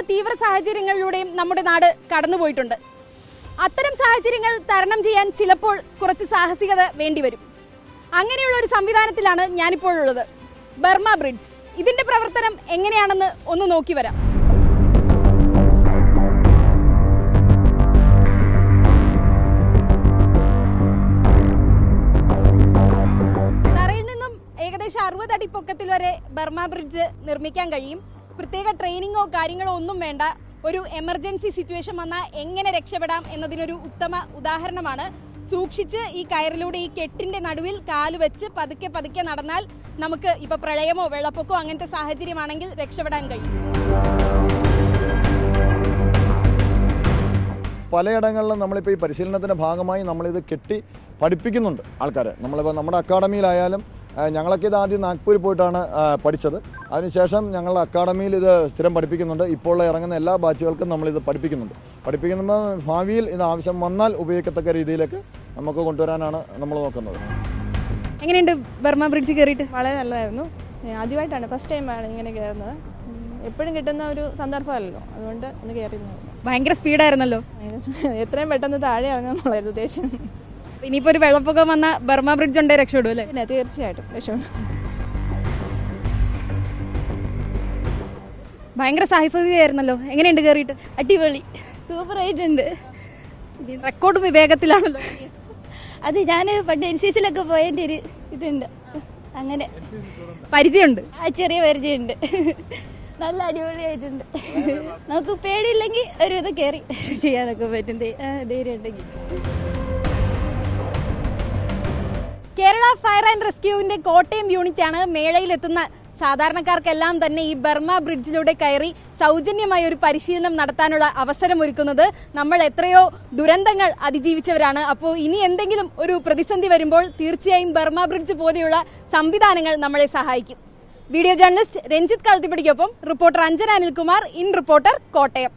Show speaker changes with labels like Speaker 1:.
Speaker 1: തീവ്ര സാഹചര്യങ്ങളിലൂടെയും നമ്മുടെ നാട് കടന്നുപോയിട്ടുണ്ട്. അത്തരം സാഹചര്യങ്ങൾ തരണം ചെയ്യാൻ ചിലപ്പോൾ കുറച്ച് സാഹസികത വേണ്ടിവരും. അങ്ങനെയുള്ള ഒരു സംവിധാനത്തിലാണ് ഞാനിപ്പോഴുള്ളത്, ബർമ ബ്രിഡ്ജ്. ഇതിന്റെ പ്രവർത്തനം എങ്ങനെയാണെന്ന് ഒന്ന് നോക്കി വരാം. തറയിൽ നിന്നും ഏകദേശം 60 അടി പൊക്കത്തിൽ വരെ ബർമ ബ്രിഡ്ജ് നിർമ്മിക്കാൻ കഴിയും. പ്രത്യേക ട്രെയിനിങ്ങോ കാര്യങ്ങളോ ഒന്നും വേണ്ട. ഒരു എമർജൻസി സിറ്റുവേഷൻ വന്നാൽ എങ്ങനെ രക്ഷപ്പെടാം എന്നതിനൊരു ഉത്തമ ഉദാഹരണമാണ്. സൂക്ഷിച്ച് ഈ കയറിലൂടെ ഈ കെട്ടിന്റെ നടുവിൽ കാല് വെച്ച് പതുക്കെ പതുക്കെ നടന്നാൽ നമുക്ക് ഇപ്പോൾ പ്രളയമോ വെള്ളപ്പൊക്കമോ അങ്ങനത്തെ സാഹചര്യമാണെങ്കിൽ രക്ഷപ്പെടാൻ കഴിയും.
Speaker 2: പലയിടങ്ങളിലും നമ്മളിപ്പോൾ ഈ പരിശീലനത്തിൻ്റെ ഭാഗമായി നമ്മളിത് കെട്ടി പഠിപ്പിക്കുന്നുണ്ട് ആൾക്കാരെ. നമ്മളിപ്പോൾ നമ്മുടെ അക്കാഡമിയിലായാലും ഞങ്ങളൊക്കെ ഇത് ആദ്യം നാഗ്പൂരിൽ പോയിട്ടാണ് പഠിച്ചത്. അതിനുശേഷം ഞങ്ങളുടെ അക്കാഡമിയിൽ ഇത് സ്ഥിരം പഠിപ്പിക്കുന്നുണ്ട്. ഇപ്പോൾ ഇറങ്ങുന്ന എല്ലാ ബാച്ചുകൾക്കും നമ്മളിത് പഠിപ്പിക്കുമ്പോൾ ഭാവിയിൽ ഇത് ആവശ്യം വന്നാൽ ഉപയോഗിക്കത്തക്ക രീതിയിലേക്ക് നമുക്ക് കൊണ്ടുവരാനാണ് നമ്മൾ നോക്കുന്നത്.
Speaker 1: എങ്ങനെയുണ്ട് ബർമ ബ്രിഡ്ജ് കയറിയിട്ട്?
Speaker 3: വളരെ നല്ലതായിരുന്നു. ആദ്യമായിട്ടാണ്, ഫസ്റ്റ് ടൈമാണ് ഇങ്ങനെ കയറുന്നത്. എപ്പോഴും കിട്ടുന്ന ഒരു സന്ദർഭമല്ലല്ലോ, അതുകൊണ്ട് ഒന്ന് കയറിയിരുന്നു.
Speaker 1: ഭയങ്കര സ്പീഡായിരുന്നല്ലോ.
Speaker 3: എത്രയും പെട്ടെന്ന് താഴെ ഇറങ്ങാന്നുള്ളൊരു ഉദ്ദേശം.
Speaker 1: ഇനിയിപ്പോൾ ഒരു വെള്ളപ്പൊക്കം വന്ന ബർമ ബ്രിഡ്ജ് ഉണ്ടേ രക്ഷപ്പെടും അല്ലേ?
Speaker 3: പിന്നെ തീർച്ചയായിട്ടും രക്ഷപ്പെടും.
Speaker 1: ഭയങ്കര സാഹസികതയായിരുന്നല്ലോ. എങ്ങനെയുണ്ട് കയറിയിട്ട്?
Speaker 4: അടിപൊളി, സൂപ്പർ ആയിട്ടുണ്ട്.
Speaker 1: റെക്കോർഡും വിവേകത്തിലാണല്ലോ.
Speaker 4: അത് ഞാൻ പണ്ട് NCCയിലൊക്കെ പോയതിൻ്റെ ഒരു ഇതുണ്ട്, അങ്ങനെ
Speaker 1: പരിചയമുണ്ട്.
Speaker 4: ചെറിയ പരിചയമുണ്ട്. നല്ല അടിപൊളിയായിട്ടുണ്ട്. നമുക്ക് പേടിയില്ലെങ്കിൽ ഒരു ഇത് കയറി ചെയ്യാനൊക്കെ പറ്റും, ധൈര്യം ഉണ്ടെങ്കിൽ.
Speaker 1: കേരള ഫയർ ആൻഡ് റെസ്ക്യൂവിന്റെ കോട്ടയം യൂണിറ്റാണ് മേളയിലെത്തുന്ന സാധാരണക്കാർക്കെല്ലാം തന്നെ ഈ ബർമ ബ്രിഡ്ജിലൂടെ കയറി സൗജന്യമായ ഒരു പരിശീലനം നടത്താനുള്ള അവസരമൊരുക്കുന്നത്. നമ്മൾ എത്രയോ ദുരന്തങ്ങൾ അതിജീവിച്ചവരാണ്. അപ്പോൾ ഇനി എന്തെങ്കിലും ഒരു പ്രതിസന്ധി വരുമ്പോൾ തീർച്ചയായും ബർമ ബ്രിഡ്ജ് പോലെയുള്ള സംവിധാനങ്ങൾ നമ്മളെ സഹായിക്കും. വീഡിയോ ജേർണലിസ്റ്റ് രഞ്ജിത്ത് കളത്തിപ്പടിക്കൊപ്പം reporter Anjana Anilkumar, in reporter, Kottayam.